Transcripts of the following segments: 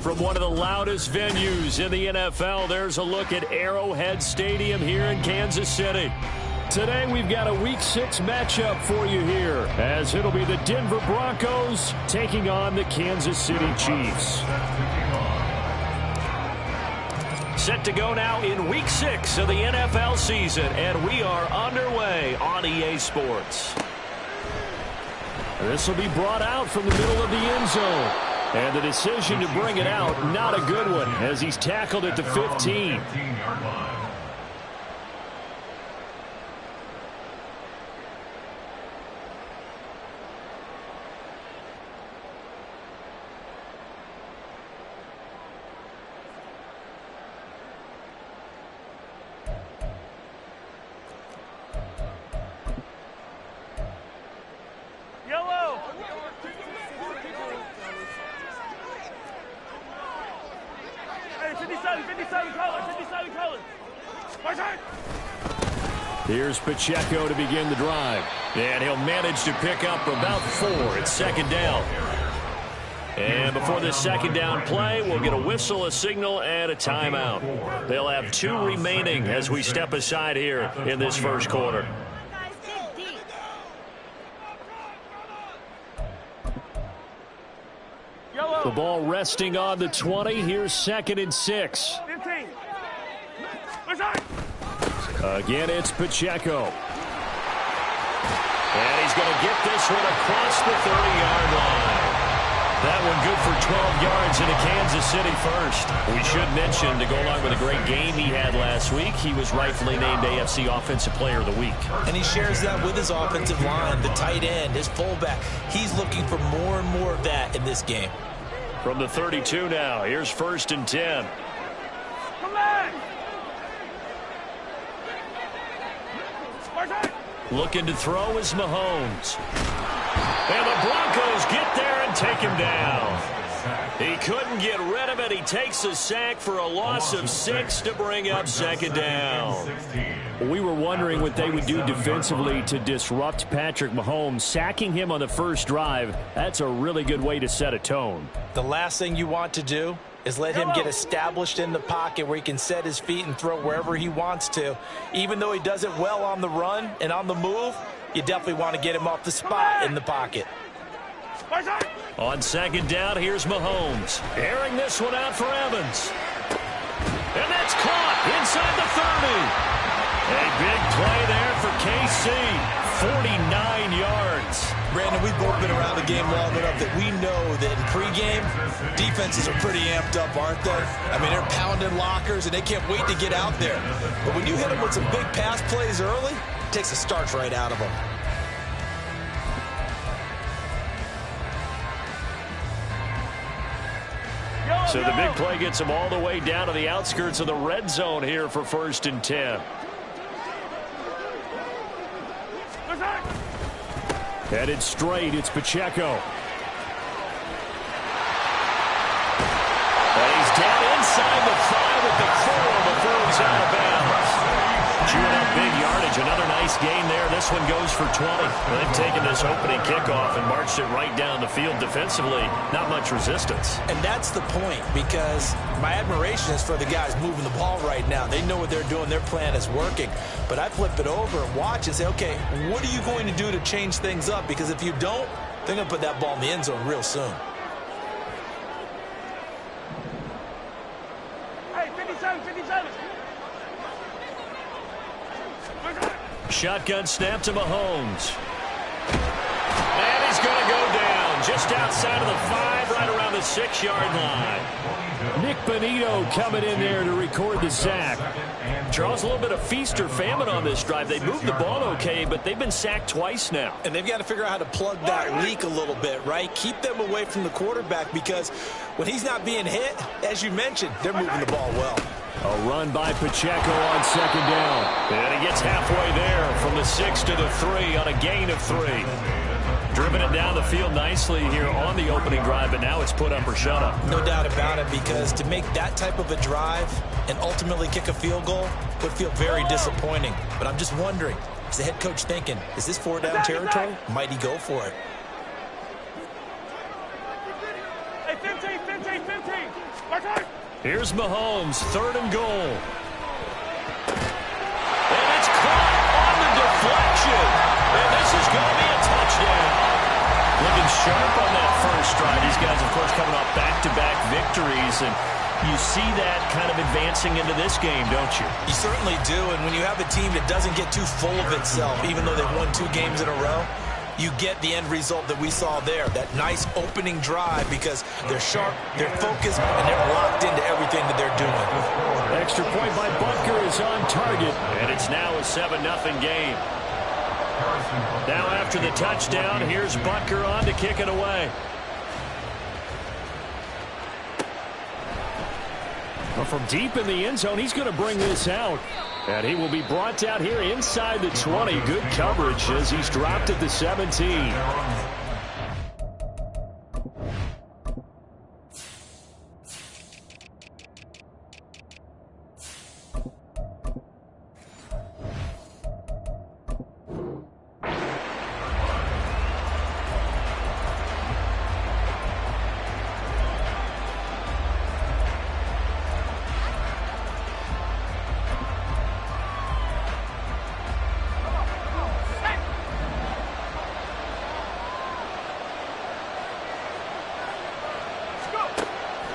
From one of the loudest venues in the NFL, there's a look at Arrowhead Stadium here in Kansas City. Today we've got a Week 6 matchup for you here, as it'll be the Denver Broncos taking on the Kansas City Chiefs. Set to go now in Week 6 of the NFL season, and we are underway on EA Sports. This will be brought out from the middle of the end zone. And the decision to bring it out, not a good one, as he's tackled at the 15. Here's Pacheco to begin the drive. And he'll manage to pick up about 4. It's second down. And before this second down play, we'll get a whistle, a signal, and a timeout. They'll have 2 remaining as we step aside here in this first quarter. The ball resting on the 20. Here's 2nd and 6. 15. Again, it's Pacheco. And he's going to get this one across the 30-yard line. That one good for 12 yards into Kansas City first. We should mention, to go along with a great game he had last week, he was rightfully named AFC Offensive Player of the Week. And he shares that with his offensive line, the tight end, his fullback. He's looking for more and more of that in this game. From the 32 now, here's 1st and 10. Come back! Looking to throw is Mahomes. And the Broncos get there and take him down. He couldn't get rid of it. He takes a sack for a loss of 6 to bring up 2nd down. We were wondering what they would do defensively to disrupt Patrick Mahomes. Sacking him on the first drive, that's a really good way to set a tone. The last thing you want to do is let him get established in the pocket where he can set his feet and throw wherever he wants to. Even though he does it well on the run and on the move, you definitely want to get him off the spot in the pocket. On 2nd down, here's Mahomes. Airing this one out for Evans. And that's caught inside the 30. A big play there for KC. 49 yards. Brandon, we've both been around the game long enough that we know that in pregame, defenses are pretty amped up, aren't they? I mean, they're pounding lockers, and they can't wait to get out there. But when you hit them with some big pass plays early, it takes the starch right out of them. So the big play gets him all the way down to the outskirts of the red zone here for 1st and 10. Headed straight, it's Pacheco. And he's down inside the 5 at the 4 before he's out of bounds. Chewing up big yardage. Another nice gain there. This one goes for 20. They've taken this opening kickoff and marched it right down the field defensively. Not much resistance. And that's the point, because my admiration is for the guys moving the ball right now. They know what they're doing. Their plan is working. But I flip it over and watch and say, okay, what are you going to do to change things up? Because if you don't, they're going to put that ball in the end zone real soon. Hey, 57, 57. Shotgun snap to Mahomes. And he's going to go down just outside of the 5, right around the 6-yard line. Nick Bonito coming in there to record the sack. Charles, a little bit of feast or famine on this drive. They moved the ball okay, but they've been sacked twice now. And they've got to figure out how to plug that leak a little bit, right? Keep them away from the quarterback, because when he's not being hit, as you mentioned, they're moving the ball well. A run by Pacheco on 2nd down. And he gets halfway there from the 6 to the 3 on a gain of 3. Driven it down the field nicely here on the opening drive, but now it's put up or shut up. No doubt about it, because to make that type of a drive and ultimately kick a field goal would feel very disappointing. But I'm just wondering, is the head coach thinking, is this 4-down territory? Might he go for it? Hey, 15, 15, 15. Here's Mahomes, 3rd and goal. And it's caught on the deflection. And this is going to be a touchdown. Looking sharp on that first drive. These guys, of course, coming off back-to-back victories. And you see that kind of advancing into this game, don't you? You certainly do. And when you have a team that doesn't get too full of itself, even though they've won 2 games in a row, you get the end result that we saw there, that nice opening drive, because they're sharp, they're focused, and they're locked into everything that they're doing. Extra point by Butker is on target, and it's now a 7-0 game. Now after the touchdown, here's Butker on to kick it away. Well, from deep in the end zone, he's going to bring this out. And he will be brought out here inside the 20. Good coverage as he's dropped at the 17.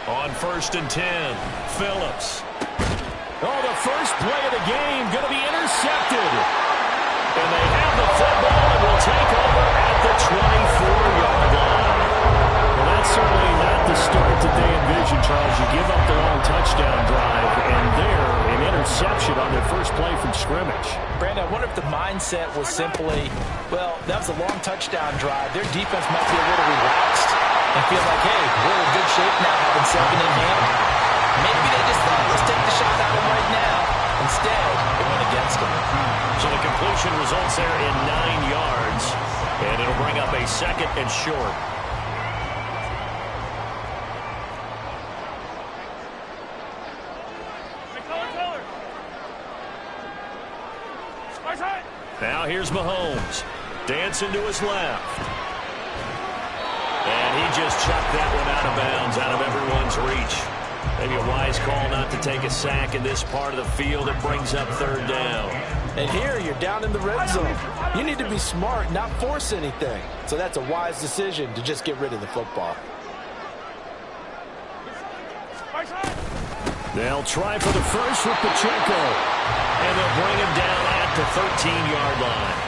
On 1st and 10, Phillips. Oh, the first play of the game going to be intercepted. And they have the football and will take over at the 24-yard line. Well, that's certainly not the start that they envisioned, Charles. You give up the long touchdown drive, and there, an interception on their first play from scrimmage. Brandon, I wonder if the mindset was simply, well, that was a long touchdown drive. Their defense might be a little relaxed and feel like, hey, we're in good shape now, having 2nd in hand. Maybe they just thought, let's take the shot at him right now. Instead, it went against them. So the completion results there in 9 yards, and it'll bring up a 2nd and short. Now here's Mahomes. Dancing to his left. And he just chucked that one out of bounds, out of everyone's reach. Maybe a wise call not to take a sack in this part of the field. It brings up 3rd down. And here you're down in the red zone. You need to be smart, not force anything. So that's a wise decision to just get rid of the football. They'll try for the first with Pacheco. And they'll bring him down at the 13-yard line.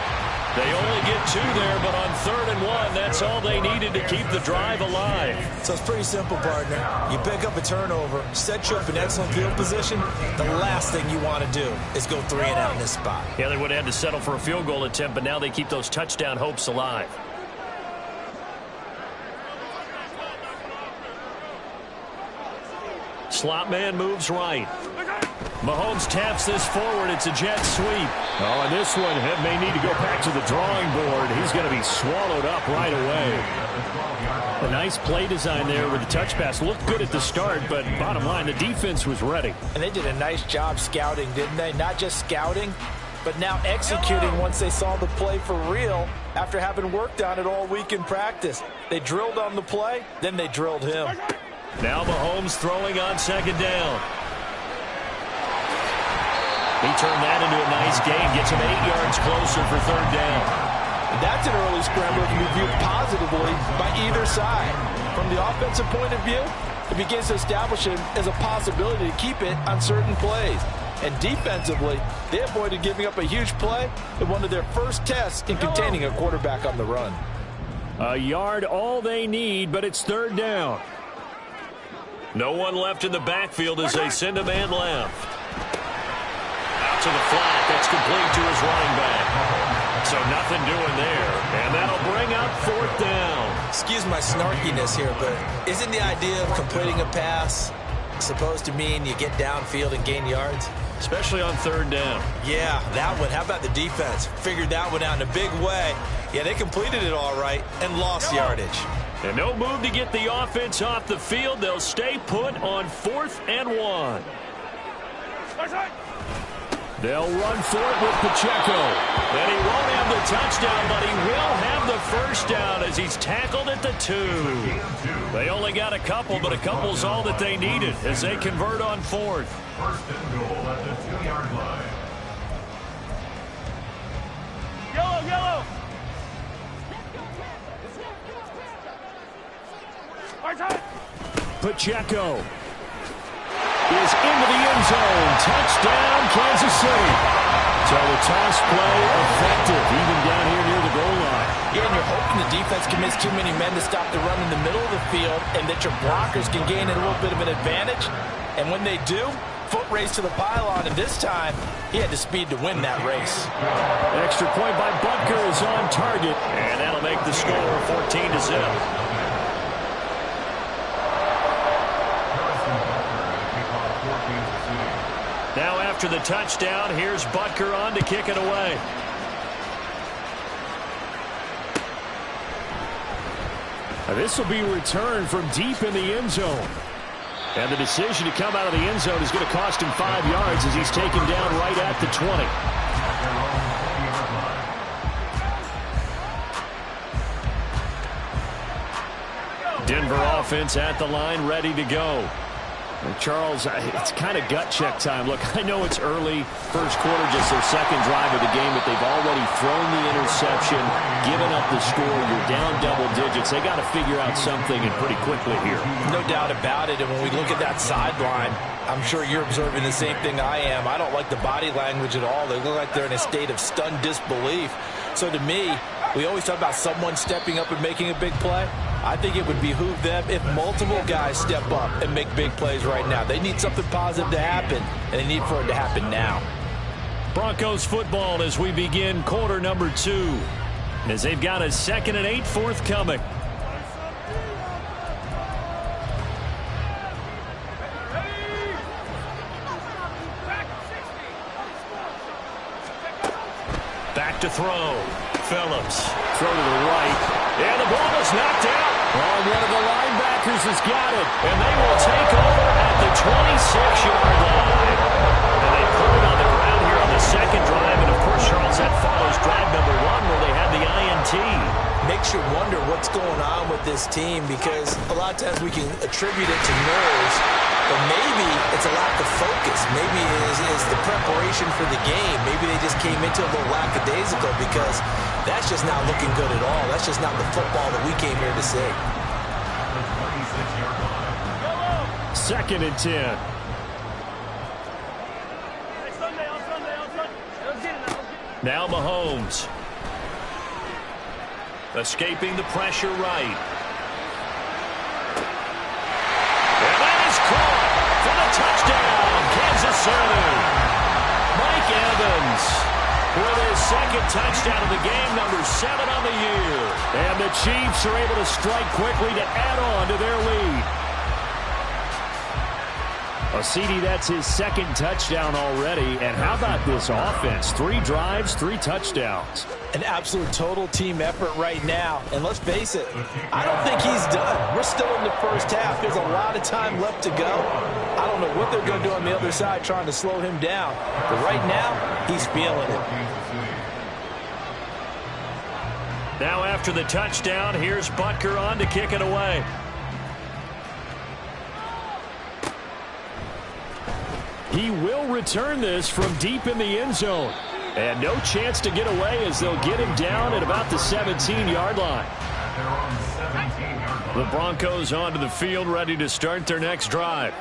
They only get 2 there, but on 3rd and 1, that's all they needed to keep the drive alive. So it's pretty simple, partner. You pick up a turnover, set you up in excellent field position. The last thing you want to do is go 3 and out in this spot. Yeah, they would have had to settle for a field goal attempt, but now they keep those touchdown hopes alive. Slot man moves right. Mahomes taps this forward. It's a jet sweep. Oh, and this one may need to go back to the drawing board. He's going to be swallowed up right away. A nice play design there with the touch pass. Looked good at the start, but bottom line, the defense was ready. And they did a nice job scouting, didn't they? Not just scouting, but now executing once they saw the play for real after having worked on it all week in practice. They drilled on the play, then they drilled him. Now Mahomes throwing on 2nd down. He turned that into a nice gain, gets him 8 yards closer for 3rd down. That's an early scramble that can be viewed positively by either side. From the offensive point of view, it begins to establish him as a possibility to keep it on certain plays. And defensively, they avoided giving up a huge play in one of their first tests in containing a quarterback on the run. A yard all they need, but it's 3rd down. No one left in the backfield as they send a man left. Out to the flat. That's complete to his running back. So nothing doing there. And that'll bring up 4th down. Excuse my snarkiness here, but isn't the idea of completing a pass supposed to mean you get downfield and gain yards? Especially on 3rd down. Yeah, that one. How about the defense? Figured that one out in a big way. Yeah, they completed it all right and lost yardage. And no move to get the offense off the field. They'll stay put on 4th and 1. They'll run for it with Pacheco. And he won't have the touchdown, but he will have the first down as he's tackled at the 2. They only got a couple, but a couple's all that they needed as they convert on 4th. First and goal at the 2-yard line. Yellow. Pacheco is into the end zone. Touchdown, Kansas City. So the toss play effective, even down here near the goal line. Yeah, and you're hoping the defense commits too many men to stop the run in the middle of the field and that your blockers can gain a little bit of an advantage. And when they do, foot race to the pylon, and this time he had the speed to win that race. Extra point by Butker is on target, and that'll make the score 14-0. Now after the touchdown, here's Butker on to kick it away. This will be returned from deep in the end zone. And the decision to come out of the end zone is going to cost him 5 yards as he's taken down right at the 20. Denver offense at the line, ready to go. And Charles, it's kind of gut check time. Look, I know it's early, first quarter, just their second drive of the game, but they've already thrown the interception, given up the score. You're down double digits. They got to figure out something, and pretty quickly here. No doubt about it. And when we look at that sideline, I'm sure you're observing the same thing I am. I don't like the body language at all. They look like they're in a state of stunned disbelief. So to me, we always talk about someone stepping up and making a big play. I think it would behoove them if multiple guys step up and make big plays right now. They need something positive to happen, and they need for it to happen now. Broncos football as we begin quarter number 2, as they've got a 2nd and 8 forthcoming. Back to throw. Phillips. Throw to the right. And the ball is knocked out. Oh, one of the linebackers has got it. And they will take over at the 26-yard line. And they put it on the ground here on the second drive. And, of course, Charles, that follows drive number 1 where they had the INT. Makes you wonder what's going on with this team, because a lot of times we can attribute it to nerves, but maybe it's a lack of focus. Maybe it is the preparation for the game. Maybe they just came into a little lackadaisical, because that's just not looking good at all. That's just not the football that we came here to see. 2nd and 10. Now Mahomes. Escaping the pressure right. And that is caught for the touchdown, Kansas City. Mike Evans with his 2nd touchdown of the game, number 7 on the year. And the Chiefs are able to strike quickly to add on to their lead. CD, that's his 2nd touchdown already. And how about this offense? 3 drives, 3 touchdowns. An absolute total team effort right now. And let's face it, I don't think he's done. We're still in the first half. There's a lot of time left to go. I don't know what they're going to do on the other side trying to slow him down. But right now, he's feeling it. Now after the touchdown, here's Butker on to kick it away. He will return this from deep in the end zone. And no chance to get away as they'll get him down at about the 17-yard line. The Broncos onto the field, ready to start their next drive.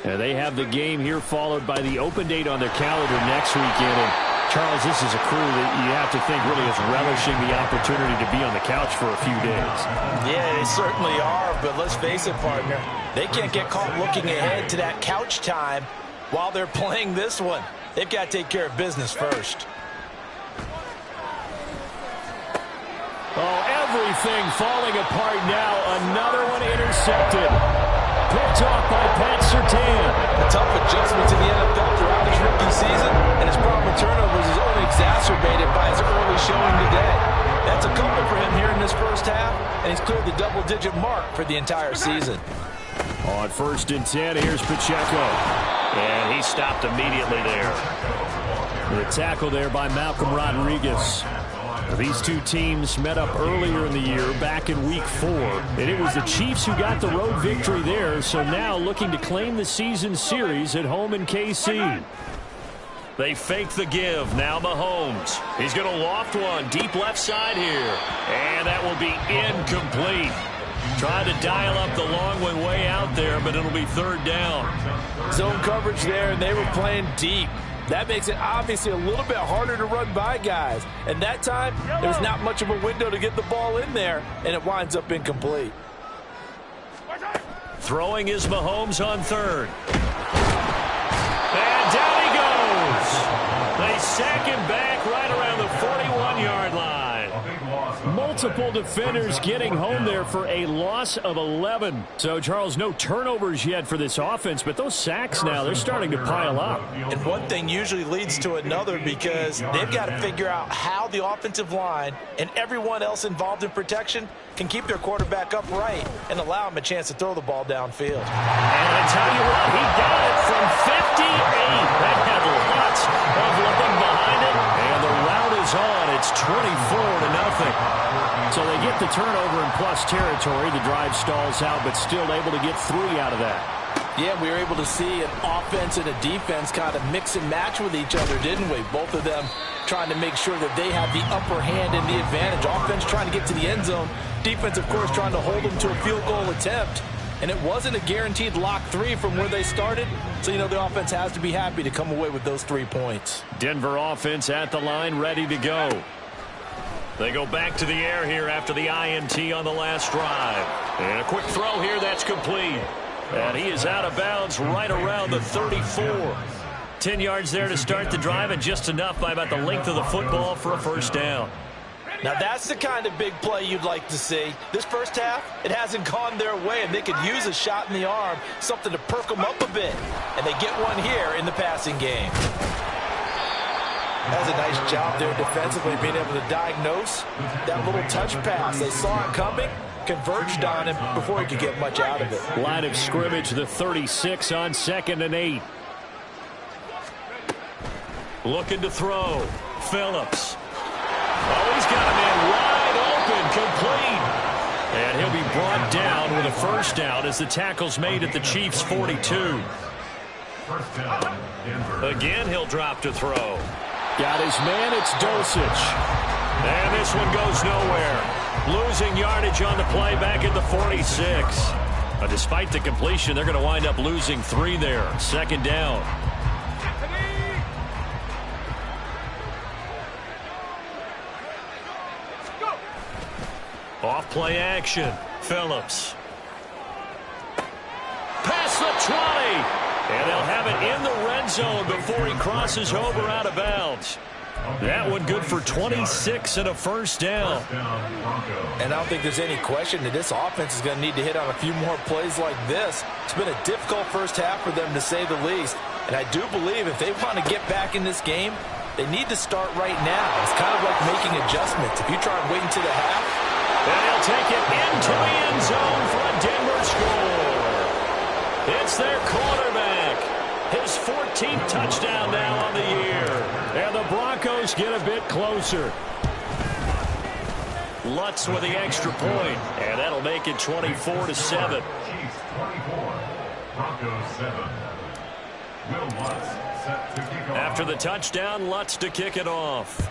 And they have the game here followed by the open date on their calendar next weekend. And Charles, this is a crew that you have to think really is relishing the opportunity to be on the couch for a few days. Yeah, they certainly are. But let's face it, partner, they can't get caught looking ahead to that couch time while they're playing this one. They've got to take care of business first. Oh, everything falling apart now. Another one intercepted. Picked off by Pat Surtain. A tough adjustment to the NFL throughout his rookie season, and his problem with turnovers is only exacerbated by his early showing today. That's a couple for him here in this first half, and he's cleared the double-digit mark for the entire season. On 1st and 10, here's Pacheco. And he stopped immediately there. The tackle there by Malcolm Rodriguez. These two teams met up earlier in the year, back in Week 4, and it was the Chiefs who got the road victory there, so now looking to claim the season series at home in KC. They fake the give. Now Mahomes. He's going to loft one deep left side here, and that will be incomplete. Trying to dial up the long one way out there, but it'll be third down. Zone coverage there, and they were playing deep. That makes it obviously a little bit harder to run by guys. And that time, there's not much of a window to get the ball in there, and it winds up incomplete. Throwing is Mahomes on third. And down he goes. They sack him back right around the 41-yard line. Multiple defenders getting home there for a loss of 11. So, Charles, no turnovers yet for this offense, but those sacks now, they're starting to pile up. And one thing usually leads to another because they've got to figure out how the offensive line and everyone else involved in protection can keep their quarterback upright and allow him a chance to throw the ball downfield. And I tell you what, he got it from 58. That had lots of looking behind it, and the route is on. It's 24-0. So they get the turnover in plus territory. The drive stalls out, but still able to get 3 out of that. Yeah, we were able to see an offense and a defense kind of mix and match with each other, didn't we? Both of them trying to make sure that they have the upper hand and the advantage. Offense trying to get to the end zone. Defense, of course, trying to hold them to a field goal attempt. And it wasn't a guaranteed lock 3 from where they started. So, you know, the offense has to be happy to come away with those 3 points. Denver offense at the line, ready to go. They go back to the air here after the INT on the last drive. And a quick throw here, that's complete. And he is out of bounds right around the 34. 10 yards there to start the drive, and just enough by about the length of the football for a first down. Now, that's the kind of big play you'd like to see. This first half, it hasn't gone their way, and they could use a shot in the arm, something to perk them up a bit. And they get one here in the passing game. That's a nice job there defensively, being able to diagnose that little touch pass. They saw it coming, converged on him before he could get much out of it. Line of scrimmage, the 36 on 2nd and 8. Looking to throw. Phillips. Oh, he's got a man wide open, complete. And he'll be brought down with a first down as the tackle's made at the Chiefs' 42. First down, Denver. Again, he'll drop to throw. Got his man, it's Dosich. And this one goes nowhere. Losing yardage on the play back at the 46. Despite the completion, they're going to wind up losing 3 there. 2nd down. Off play action. Phillips. Past the 20. And they'll have it in the red zone before he crosses over out of bounds. That one good for 26 and a first down. And I don't think there's any question that this offense is going to need to hit on a few more plays like this. It's been a difficult first half for them, to say the least. And I do believe if they want to get back in this game, they need to start right now. It's kind of like making adjustments. If you try and wait until the half. And he'll take it into the end zone for a Denver score. It's their quarterback. His 14th touchdown now on the year. And the Broncos get a bit closer. Lutz with the extra point. And that'll make it 24-7. Chiefs 24. Broncos 7. Will Lutz set to kick off. After the touchdown, Lutz to kick it off.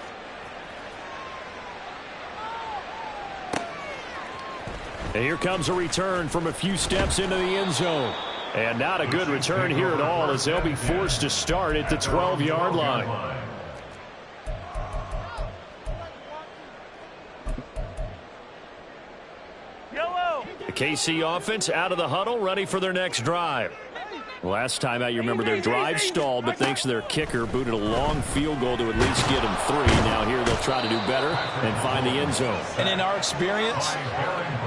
And here comes a return from a few steps into the end zone. And not a good return here at all, as they'll be forced to start at the 12-yard line. Yellow. The KC offense out of the huddle, ready for their next drive. Last time out, you remember their drive stalled, but thanks to their kicker, booted a long field goal to at least get them 3. Now here they'll try to do better and find the end zone. And in our experience,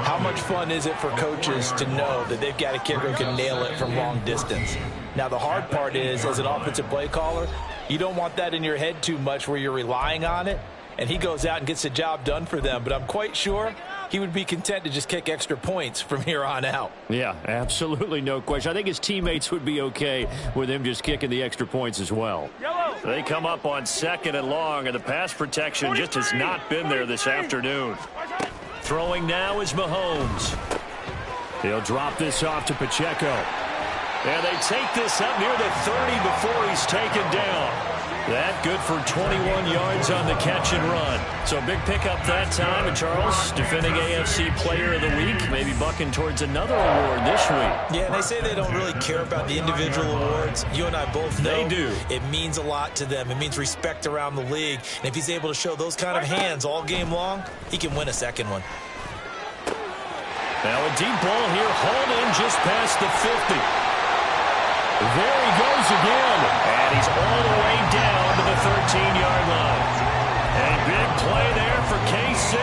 how much fun is it for coaches to know that they've got a kicker who can nail it from long distance? Now, the hard part is, as an offensive play caller, you don't want that in your head too much where you're relying on it, and he goes out and gets the job done for them. But I'm quite sure he would be content to just kick extra points from here on out. Yeah, absolutely no question. I think his teammates would be okay with him just kicking the extra points as well. Yellow. They come up on 2nd and long, and the pass protection just has not been there this afternoon. Throwing now is Mahomes. He'll drop this off to Pacheco. And they take this up near the 30 before he's taken down. That good for 21 yards on the catch and run. So big pickup that time. And Charles, defending AFC Player of the Week, maybe bucking towards another award this week. Yeah, and they say they don't really care about the individual awards. You and I both know they do. It means a lot to them. It means respect around the league. And if he's able to show those kind of hands all game long, he can win a second one. Now a deep ball here, hauled in just past the 50. There he goes again, and he's all the way down to the 13-yard line. A big play there for KC,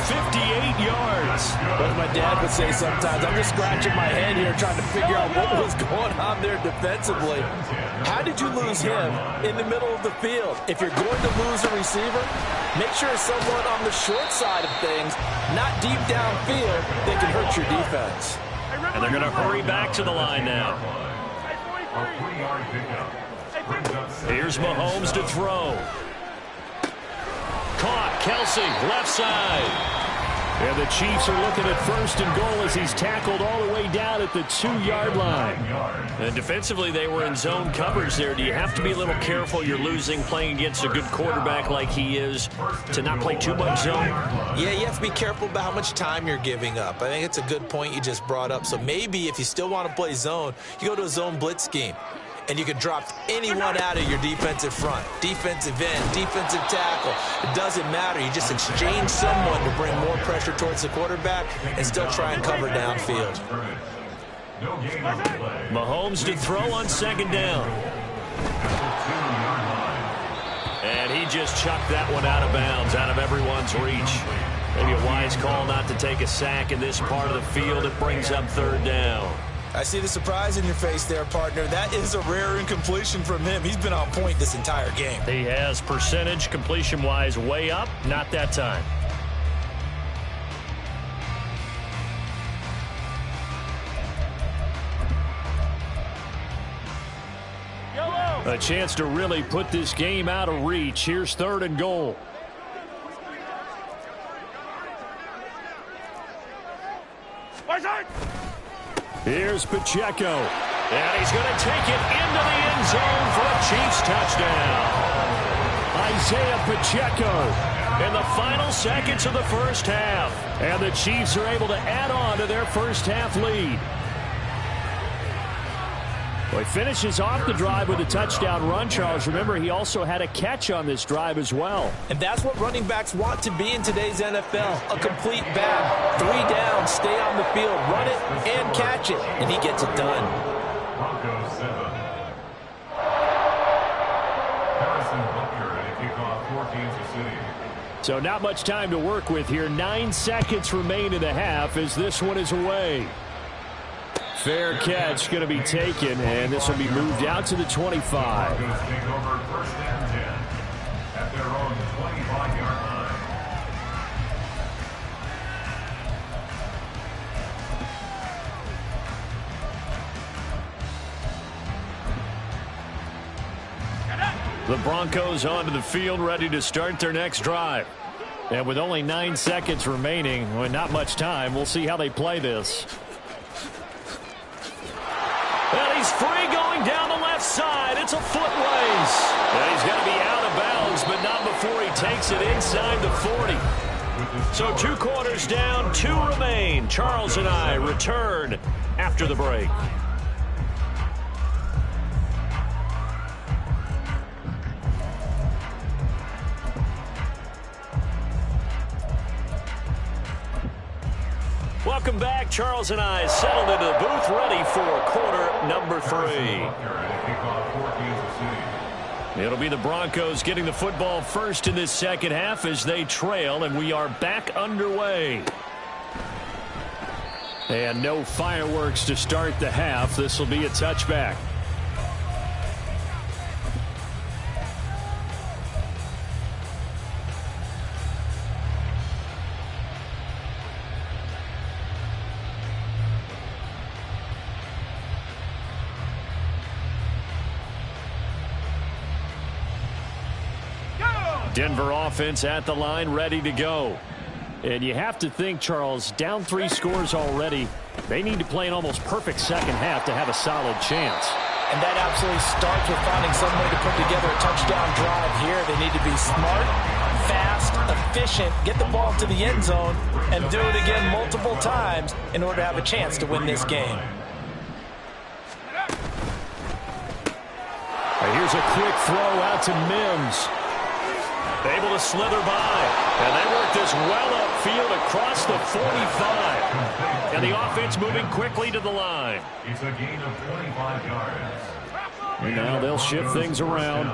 58 yards. As my dad would say sometimes, I'm just scratching my head here trying to figure out what was going on there defensively. How did you lose him in the middle of the field? If you're going to lose a receiver, make sure it's someone on the short side of things, not deep downfield, that can hurt your defense. And they're going to hurry back to the line now. Here's Mahomes to throw. Caught, Kelsey, left side. And the Chiefs are looking at 1st and goal as he's tackled all the way down at the 2-yard line. And defensively, they were in zone coverage there. Do you have to be a little careful? You're losing, playing against a good quarterback like he is, to not play too much zone? Yeah, you have to be careful about how much time you're giving up. I think it's a good point you just brought up. So maybe if you still want to play zone, you go to a zone blitz scheme. And you can drop anyone out of your defensive front. Defensive end, defensive tackle. It doesn't matter. You just exchange someone to bring more pressure towards the quarterback and still try and cover downfield. Mahomes to throw on 2nd down. And he just chucked that one out of bounds, out of everyone's reach. Maybe a wise call not to take a sack in this part of the field. It brings up 3rd down. I see the surprise in your face there, partner. That is a rare incompletion from him. He's been on point this entire game. He has percentage, completion-wise, way up. Not that time. A chance to really put this game out of reach. Here's 3rd and goal. Here's Pacheco. And he's going to take it into the end zone for a Chiefs touchdown. Isaiah Pacheco in the final seconds of the first half. And the Chiefs are able to add on to their first half lead. Well, he finishes off the drive with a touchdown run, Charles. Remember, he also had a catch on this drive as well. And that's what running backs want to be in today's NFL. A complete bag. 3 down, stay on the field, run it, and catch it. And he gets it done. Broncos 7. Harrison Butker, a kickoff for Kansas City. So not much time to work with here. 9 seconds remain in the half as this one is away. Fair catch going to be taken, and this will be moved out to the 25. Broncos take over 1st and 10 at their own 25-yard line. The Broncos onto the field, ready to start their next drive. And with only 9 seconds remaining, well, not much time, we'll see how they play this. And he's free going down the left side. It's a foot race. And he's got to be out of bounds, but not before he takes it inside the 40. So 2 quarters down, 2 remain. Charles and I return after the break. Welcome back. Charles and I settled into the booth, ready for quarter number 3. It'll be the Broncos getting the football first in this second half as they trail, and we are back underway. And no fireworks to start the half. This will be a touchback. Denver offense at the line, ready to go. And you have to think, Charles, down 3 scores already. They need to play an almost perfect second half to have a solid chance. And that absolutely starts with finding some way to put together a touchdown drive here. They need to be smart, fast, efficient, get the ball to the end zone, and do it again multiple times in order to have a chance to win this game. Here's a quick throw out to Mims. Able to slither by. And they work this well upfield across the 45. And the offense moving quickly to the line. It's a gain of 25 yards. And now they'll shift things around.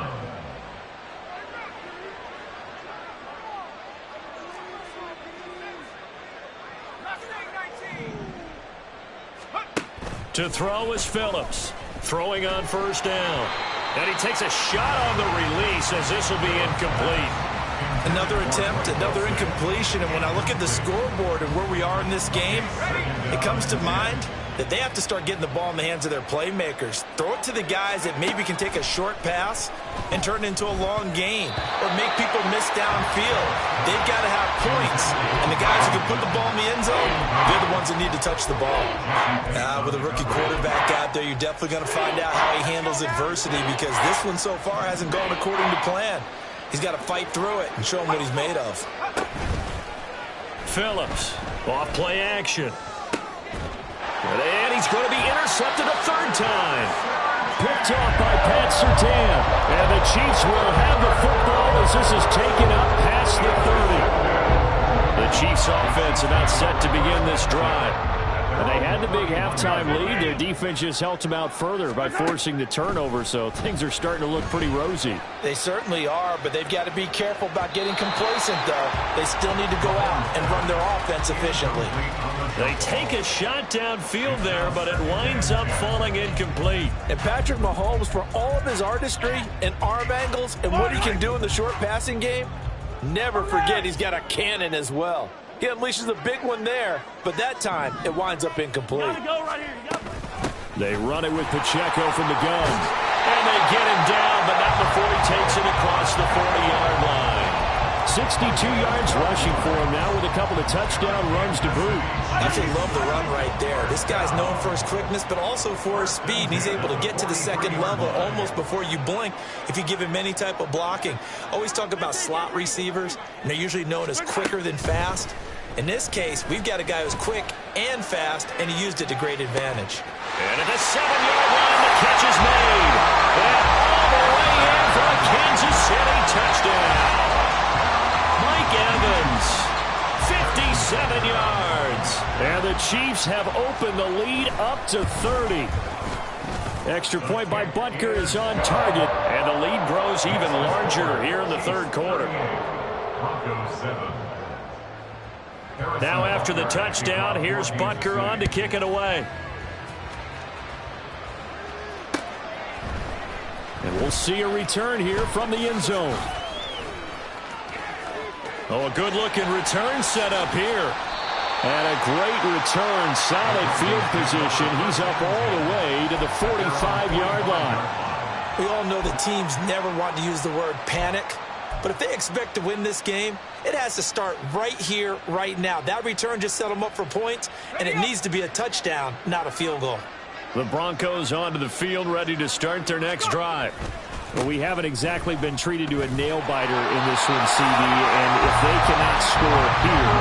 To throw is Phillips. Throwing on first down. And he takes a shot on the release as this will be incomplete. Another attempt, another incompletion. And when I look at the scoreboard and where we are in this game, it comes to mind that they have to start getting the ball in the hands of their playmakers. Throw it to the guys that maybe can take a short pass and turn it into a long gain or make people miss downfield. They've got to have points. And the guys who can put the ball in the end zone, they're the ones that need to touch the ball. With a rookie quarterback out there, you're definitely going to find out how he handles adversity because this one so far hasn't gone according to plan. He's got to fight through it and show him what he's made of. Phillips, off play action. And he's going to be intercepted a third time. Picked off by Pat Surtain. And the Chiefs will have the football as this is taken up past the 30. The Chiefs offense about set to begin this drive. And they had the big halftime lead. Their defense just helped them out further by forcing the turnover, so things are starting to look pretty rosy. They certainly are, but they've got to be careful about getting complacent, though. They still need to go out and run their offense efficiently. They take a shot downfield there, but it winds up falling incomplete. And Patrick Mahomes, for all of his artistry and arm angles and what he can do in the short passing game, never forget he's got a cannon as well. He unleashes a big one there, but that time it winds up incomplete. They run it with Pacheco from the gun. And they get him down, but not before he takes it across the 40-yard line. 62 yards rushing for him now with a couple of touchdown runs to boot. I actually love the run right there. This guy's known for his quickness, but also for his speed. He's able to get to the second level almost before you blink if you give him any type of blocking. Always talk about slot receivers, and they're usually known as quicker than fast. In this case, we've got a guy who's quick and fast, and he used it to great advantage. And at the 7-yard line, the catch is made. And all the way in for a Kansas City touchdown. Mike Evans, 57 yards. And the Chiefs have opened the lead up to 30. Extra point by Butker is on target, and the lead grows even larger here in the third quarter. Now after the touchdown, here's Butker on to kick it away. And we'll see a return here from the end zone. Oh, a good-looking return set up here. And a great return, solid field position. He's up all the way to the 45-yard line. We all know that teams never want to use the word panic. But if they expect to win this game, it has to start right here, right now. That return just set them up for points, and it needs to be a touchdown, not a field goal. The Broncos onto the field, ready to start their next drive. Well, we haven't exactly been treated to a nail-biter in this one, CD, and if they cannot score here,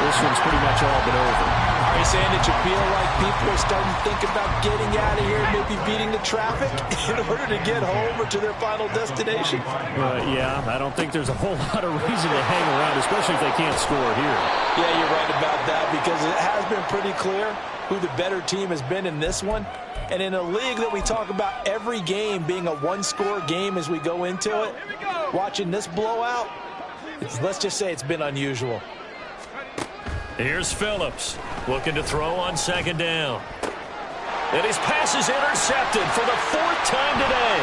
this one's pretty much all but over. Are you saying that you feel like people are starting to think about getting out of here, maybe beating the traffic in order to get home or to their final destination? Yeah, I don't think there's a whole lot of reason to hang around, especially if they can't score here. Yeah, you're right about that because it has been pretty clear who the better team has been in this one. And in a league that we talk about every game being a one-score game as we go into it, watching this blowout, let's just say it's been unusual. Here's Phillips looking to throw on second down. And his pass is intercepted for the fourth time today.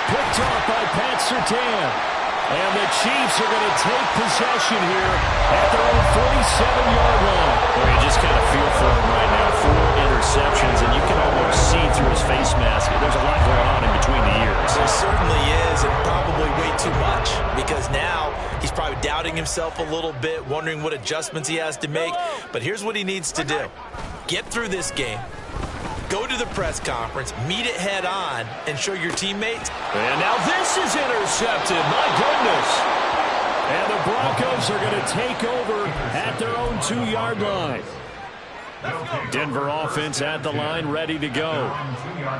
Picked off by Pat Surtain. And the Chiefs are going to take possession here at their own 47-yard line. Well, you just kind of feel for him right now. 4 interceptions, and you can almost see through his his face mask. There's a lot going on in between the ears. There certainly is, and probably way too much, because now he's probably doubting himself a little bit, wondering what adjustments he has to make. But here's what he needs to do. Get through this game, go to the press conference, meet it head on, and show your teammates. And now this is intercepted. My goodness. And the Broncos are going to take over at their own 2-yard line. Denver offense at the line, ready to go.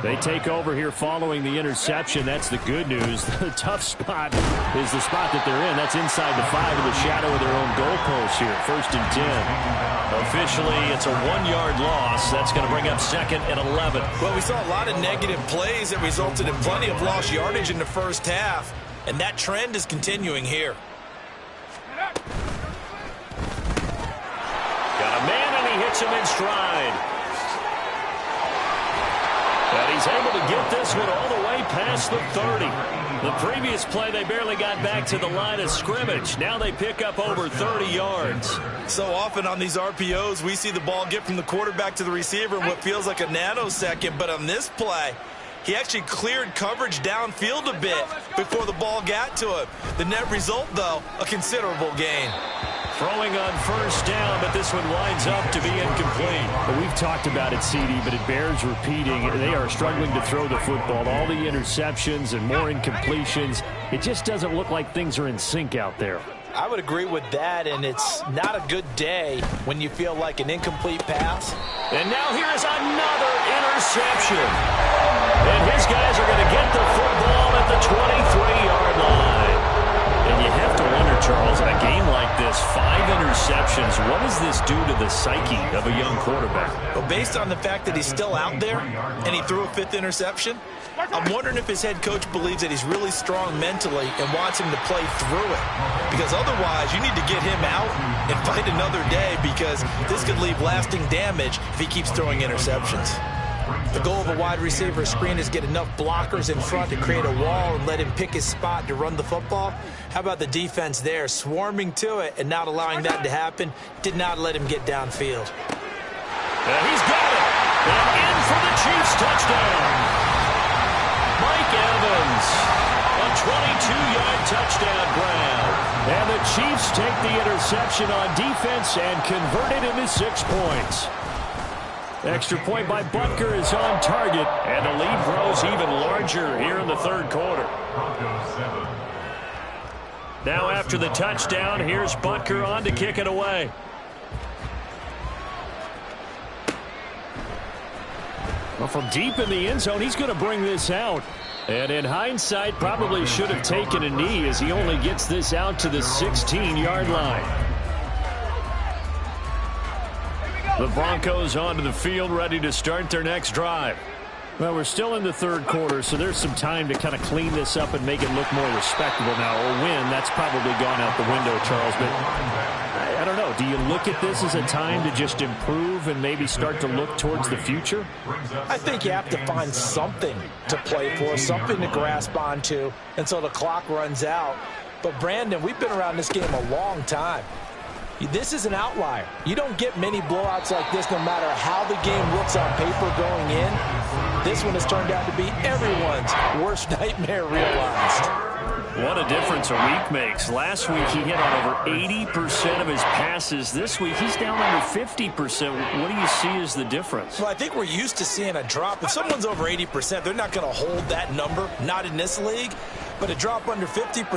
They take over here following the interception. That's the good news. The tough spot is the spot that they're in. That's inside the 5 in the shadow of their own goalpost here. 1st and 10. Officially, it's a 1-yard loss. That's going to bring up 2nd and 11. Well, we saw a lot of negative plays that resulted in plenty of lost yardage in the first half, and that trend is continuing here. Got a man, and he hits him in stride. And he's able to get this one all the way past the 30. The previous play, they barely got back to the line of scrimmage. Now they pick up over 30 yards. So often on these RPOs, we see the ball get from the quarterback to the receiver in what feels like a nanosecond. But on this play, he actually cleared coverage downfield a bit before the ball got to him. The net result, though, a considerable gain. Throwing on 1st down, but this one winds up to be incomplete. Well, we've talked about it, CD, but it bears repeating. They are struggling to throw the football. All the interceptions and more incompletions. It just doesn't look like things are in sync out there. I would agree with that, and it's not a good day when you feel like an incomplete pass. And now here's another interception. And his guys are going to get the football at the 23-yard line. And you have to wonder, Charles, in a game like this, 5 interceptions, what does this do to the psyche of a young quarterback? Well, based on the fact that he's still out there and he threw a 5th interception, I'm wondering if his head coach believes that he's really strong mentally and wants him to play through it. Because otherwise, you need to get him out and fight another day, because this could leave lasting damage if he keeps throwing interceptions. The goal of a wide receiver screen is get enough blockers in front to create a wall and let him pick his spot to run the football. How about the defense there, swarming to it and not allowing that to happen? Did not let him get downfield. And he's got it. And in for the Chiefs touchdown. Mike Evans, a 22-yard touchdown grab. And the Chiefs take the interception on defense and convert it into 6 points. Extra point by Butker is on target, and the lead grows even larger here in the 3rd quarter. Now after the touchdown, here's Butker on to kick it away. Well, from deep in the end zone, he's going to bring this out. And in hindsight, probably should have taken a knee, as he only gets this out to the 16-yard line. The Broncos onto the field, ready to start their next drive. Well, we're still in the 3rd quarter, so there's some time to kind of clean this up and make it look more respectable now. A win, that's probably gone out the window, Charles. But I don't know. Do you look at this as a time to just improve and maybe start to look towards the future? I think you have to find something to play for, something to grasp onto until the clock runs out. But, Brandon, we've been around this game a long time. This is an outlier. You don't get many blowouts like this no matter how the game looks on paper going in. This one has turned out to be everyone's worst nightmare realized. What a difference a week makes. Last week he hit on over 80% of his passes. This week he's down under 50%. What do you see as the difference? Well, I think we're used to seeing a drop. If someone's over 80%, they're not going to hold that number, not in this league. But a drop under 50%,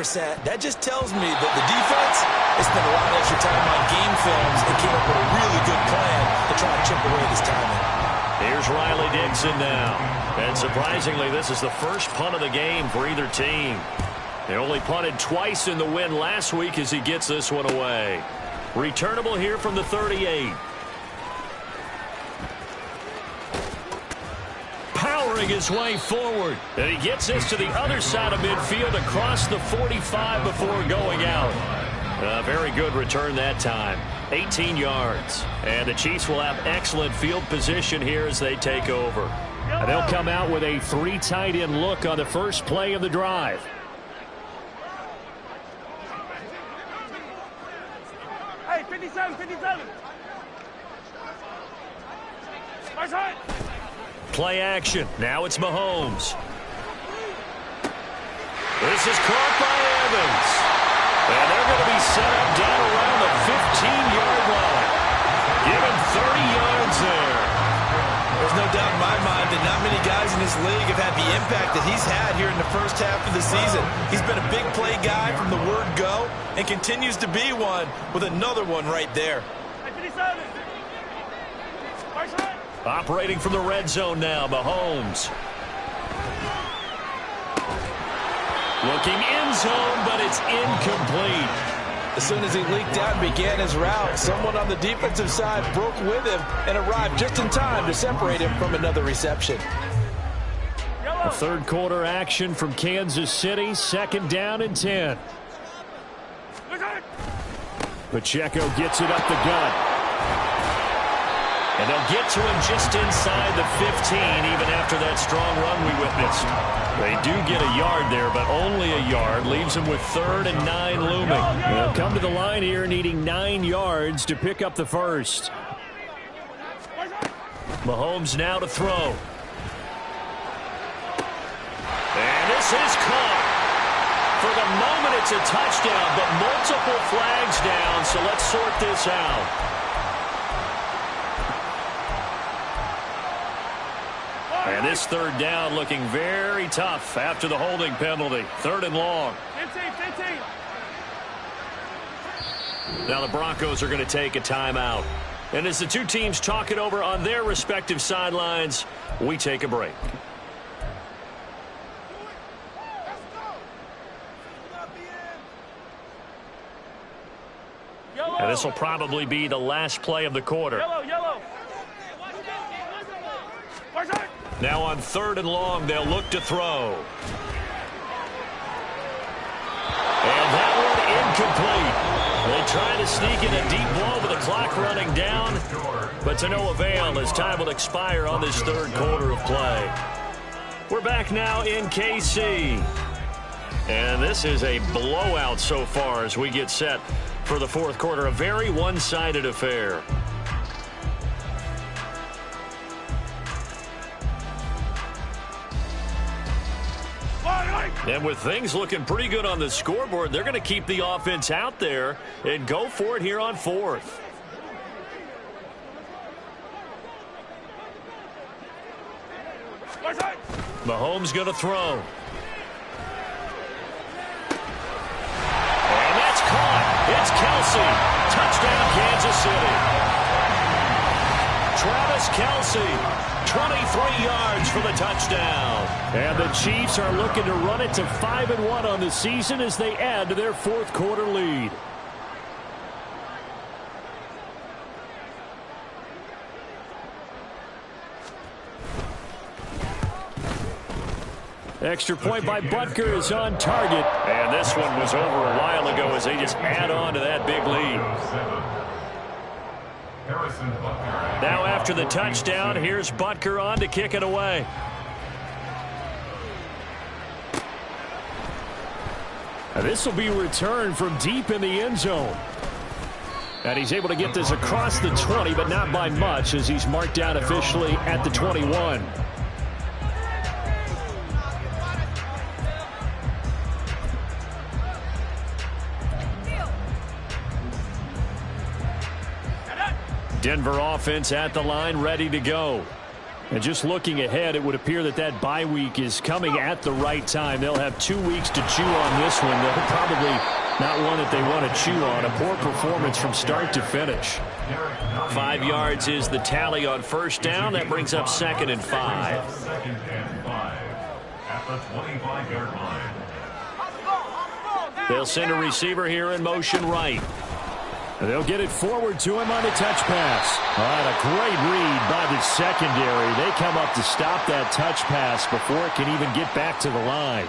that just tells me that the defense has spent a lot of extra time on game films and came up with a really good plan to try to chip away this timing. Here's Riley Dixon now. And surprisingly, this is the first punt of the game for either team. They only punted twice in the win last week as he gets this one away. Returnable here from the 38. Powering his way forward. And he gets this to the other side of midfield across the 45 before going out. A very good return that time. 18 yards. And the Chiefs will have excellent field position here as they take over. And they'll come out with a 3 tight end look on the first play of the drive. Hey, 57, 57. Nice hit. play action. Now it's Mahomes. This is caught by Evans. And they're going to be set up down around the 15-yard line. Give him 30 yards there. There's no doubt in my mind that not many guys in this league have had the impact that he's had here in the first half of the season. He's been a big play guy from the word go and continues to be one with another one right there. Operating from the red zone now, Mahomes. Looking end zone, but it's incomplete. As soon as he leaked out and began his route, someone on the defensive side broke with him and arrived just in time to separate him from another reception. A third quarter action from Kansas City, 2nd down and 10. Pacheco gets it up the gut. And they'll get to him just inside the 15, even after that strong run we witnessed. They do get a yard there, but only a yard. Leaves them with 3rd and 9 looming. They'll come to the line here needing 9 yards to pick up the first. Mahomes now to throw. And this is caught. For the moment, it's a touchdown, but multiple flags down, so let's sort this out. And this 3rd down looking very tough after the holding penalty. 3rd and long. 15. Now the Broncos are going to take a timeout. And as the two teams talk it over on their respective sidelines, we take a break. And this will probably be the last play of the quarter. Yellow. Now on 3rd and long, they'll look to throw. And that one incomplete. They try to sneak in a deep ball with the clock running down, but to no avail as time will expire on this 3rd quarter of play. We're back now in KC. And this is a blowout so far as we get set for the 4th quarter. A very one-sided affair. And with things looking pretty good on the scoreboard, they're going to keep the offense out there and go for it here on 4th. Mahomes going to throw. And that's caught. It's Kelce. Touchdown, Kansas City. Travis Kelce. 23 yards for the touchdown. And the Chiefs are looking to run it to 5-1 on the season as they add to their 4th quarter lead. Extra point by Butker is on target. And this one was over a while ago as they just add on to that big lead. Now after the touchdown, here's Butker on to kick it away. This will be returned from deep in the end zone. And he's able to get this across the 20, but not by much as he's marked down officially at the 21. Denver offense at the line, ready to go. And just looking ahead, it would appear that that bye week is coming at the right time. They'll have 2 weeks to chew on this one. They'll probably not one that they want to chew on. A poor performance from start to finish. 5 yards is the tally on 1st down. That brings up 2nd and 5. At the 25-yard line. They'll send a receiver here in motion right. And they'll get it forward to him on the touch pass. All right, a great read by the secondary. They come up to stop that touch pass before it can even get back to the line.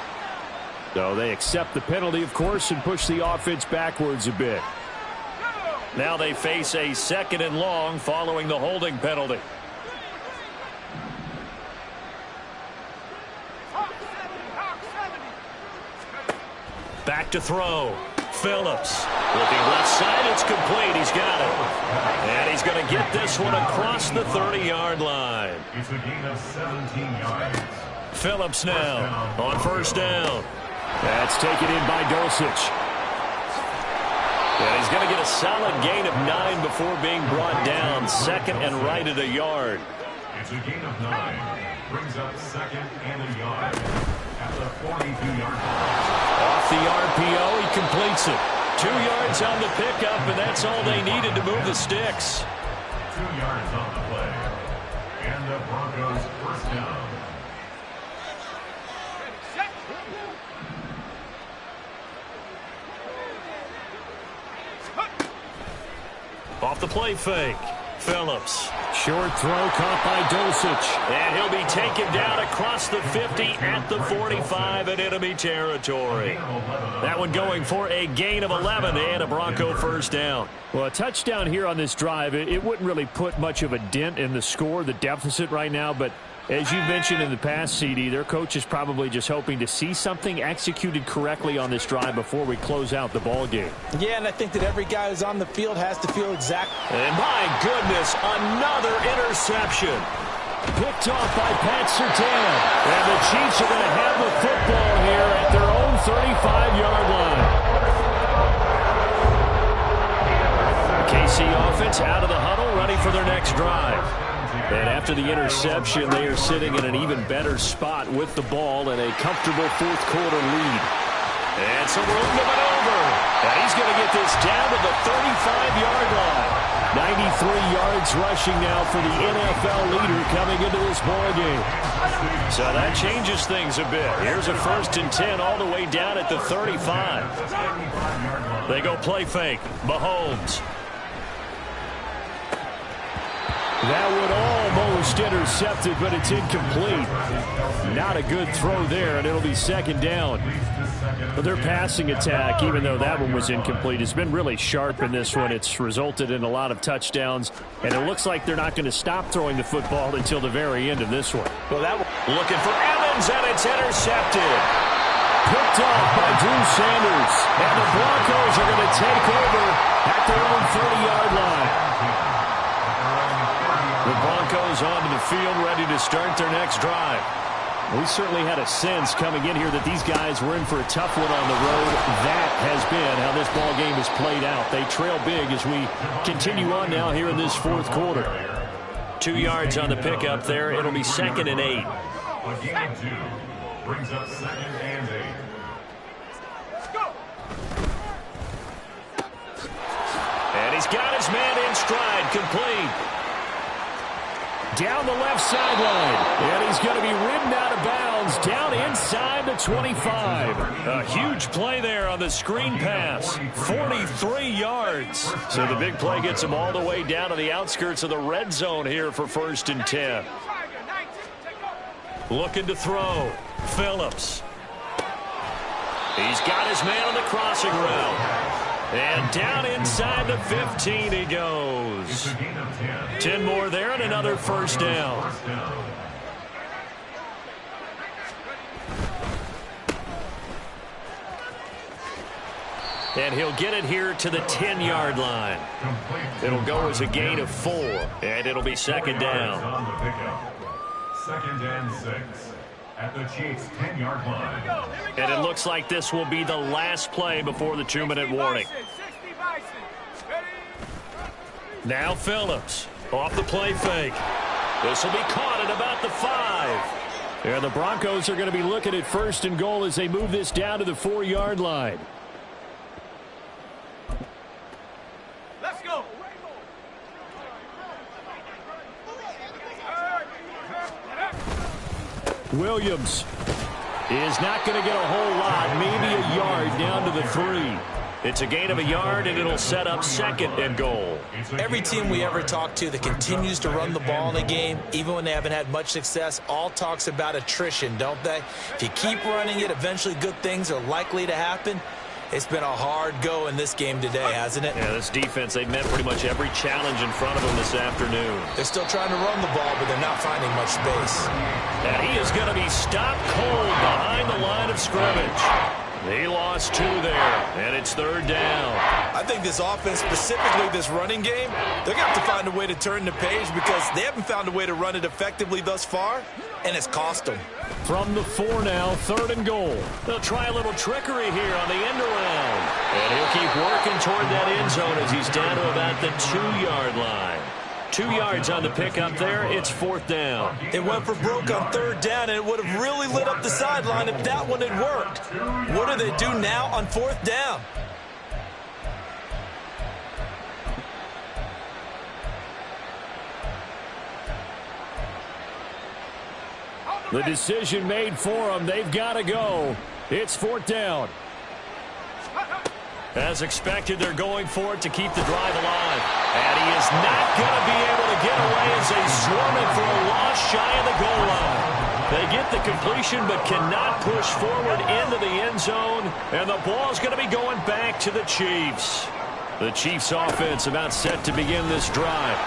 So they accept the penalty, of course, and push the offense backwards a bit. Now they face a 2nd and long following the holding penalty. Back to throw. Phillips looking left side. It's complete. He's got it. And he's going to get this one across the 30-yard line. It's a gain of 17 yards. Phillips now on first down. That's taken in by Dulcich. And he's going to get a solid gain of 9 before being brought down. Second and right at a yard. It's a gain of 9. Brings up second and a yard at the 42-yard line. Off the RPO, he completes it. 2 yards on the pickup, and that's all they needed to move the sticks. 2 yards on the play. And the Broncos first down. Off the play fake. Phillips. Short throw caught by Dulcich. And he'll be taken down across the 50 at the 45 in enemy territory. That one going for a gain of 11 and a Bronco first down. Well, a touchdown here on this drive, it wouldn't really put much of a dent in the score, the deficit right now, but as you mentioned in the past, CD, their coach is probably just hoping to see something executed correctly on this drive before we close out the ball game. Yeah, and I think that every guy who's on the field has to feel exact. And my goodness, another interception. Picked off by Pat Surtain. And the Chiefs are going to have the football here at their own 35-yard line. KC offense out of the huddle, ready for their next drive. And after the interception, they are sitting in an even better spot with the ball and a comfortable fourth-quarter lead. And some room to maneuver. And he's going to get this down to the 35-yard line. 93 yards rushing now for the NFL leader coming into this ball game. So that changes things a bit. Here's a 1st and 10 all the way down at the 35. They go play fake. Mahomes. That would almost intercept it, but it's incomplete. Not a good throw there, and it'll be second down. But their passing attack, even though that one was incomplete, has been really sharp in this one. It's resulted in a lot of touchdowns, and it looks like they're not going to stop throwing the football until the very end of this one. Well, looking for Evans, and it's intercepted. Picked off by Drew Sanders, and the Broncos are going to take over at their own 30-yard line. The Broncos onto the field, ready to start their next drive. We certainly had a sense coming in here that these guys were in for a tough one on the road. That has been how this ball game has played out. They trail big as we continue on now here in this fourth quarter. 2 yards on the pickup there. It'll be 2nd and 8. A gain of 2. Brings up 2nd and 8. And he's got his man in stride, complete. Down the left sideline, and he's going to be ridden out of bounds down inside the 25. A huge play there on the screen pass. 43 yards. So the big play gets him all the way down to the outskirts of the red zone here for 1st and 10. Looking to throw. Phillips. He's got his man on the crossing route. And down inside the 15 he goes. 10 more there and another first down. And he'll get it here to the 10-yard line. It'll go as a gain of 4, and it'll be 2nd down. 2nd and 6 at the Chiefs' 10-yard line. And it looks like this will be the last play before the 2-minute warning. Now Phillips off the play fake. This will be caught at about the 5. Yeah, the Broncos are going to be looking at 1st and goal as they move this down to the 4-yard line. Let's go. Williams is not going to get a whole lot, maybe a yard down to the 3. It's a gain of a yard, and it'll set up 2nd and goal. Every team we ever talk to that continues to run the ball in a game, even when they haven't had much success, all talks about attrition, don't they? If you keep running it, eventually good things are likely to happen. It's been a hard go in this game today, hasn't it? Yeah, this defense, they've met pretty much every challenge in front of them this afternoon. They're still trying to run the ball, but they're not finding much space. And he is going to be stopped cold behind the line of scrimmage. He lost 2 there, and it's 3rd down. I think this offense, specifically this running game, they're going to have to find a way to turn the page because they haven't found a way to run it effectively thus far, and it's cost them. From the 4 now, 3rd and goal. They'll try a little trickery here on the end around. And he'll keep working toward that end zone as he's down to about the 2-yard line. 2 yards on the pickup there. It's 4th down. It went for broke on 3rd down, and it would have really lit up the sideline if that one had worked. What do they do now on 4th down? The decision made for them. They've got to go. It's 4th down. As expected, they're going for it to keep the drive alive. And he is not going to be able to get away as they swarm it for a loss shy of the goal line. They get the completion but cannot push forward into the end zone. And the ball's going to be going back to the Chiefs. The Chiefs offense about set to begin this drive.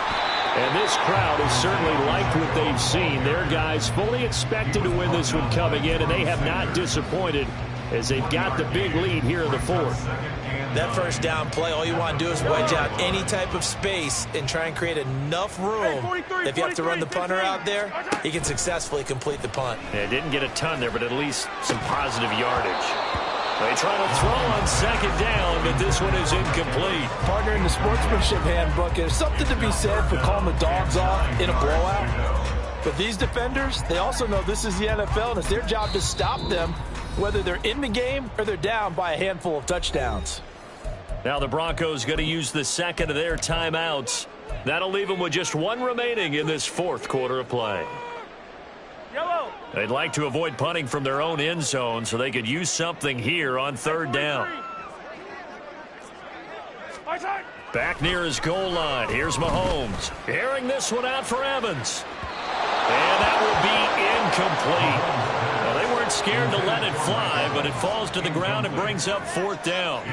And this crowd has certainly liked what they've seen. Their guys fully expected to win this one coming in, and they have not disappointed as they've got the big lead here in the 4th. That first down play, all you want to do is wedge out any type of space and try and create enough room. If you have to run the punter out there, he can successfully complete the punt. Yeah, didn't get a ton there, but at least some positive yardage. They try to throw on 2nd down, but this one is incomplete. Partner, in the sportsmanship handbook, there's something to be said for calling the dogs off in a blowout. But these defenders, they also know this is the NFL, and it's their job to stop them, whether they're in the game or they're down by a handful of touchdowns. Now the Broncos going to use the 2nd of their timeouts. That'll leave them with just 1 remaining in this 4th quarter of play. Yellow. They'd like to avoid punting from their own end zone so they could use something here on 3rd down. Back near his goal line. Here's Mahomes. Airing this one out for Evans. And that will be incomplete. Well, they weren't scared to let it fly, but it falls to the ground and brings up 4th down.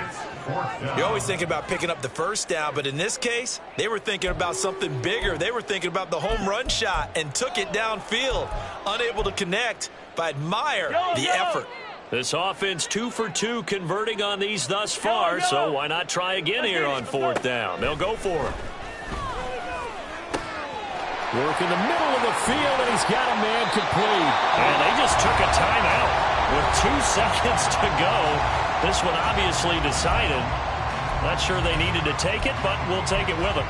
You're always thinking about picking up the first down, but in this case, they were thinking about something bigger. They were thinking about the home run shot and took it downfield. Unable to connect, but I admire the effort. This offense 2 for 2 converting on these thus far, so why not try again here on 4th down? They'll go for it. Work in the middle of the field, and he's got a man complete. And they just took a timeout with 2 seconds to go. This one obviously decided. Not sure they needed to take it, but we'll take it with them.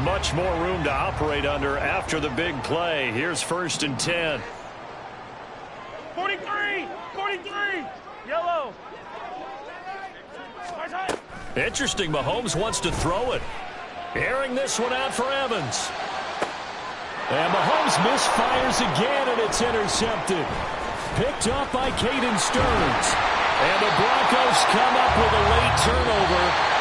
Much more room to operate under after the big play. Here's 1st and 10. 43! 43! Yellow! Interesting, Mahomes wants to throw it. Airing this one out for Evans. And Mahomes misfires again, and it's intercepted. Picked up by Caden Stearns. And the Broncos come up with a late turnover.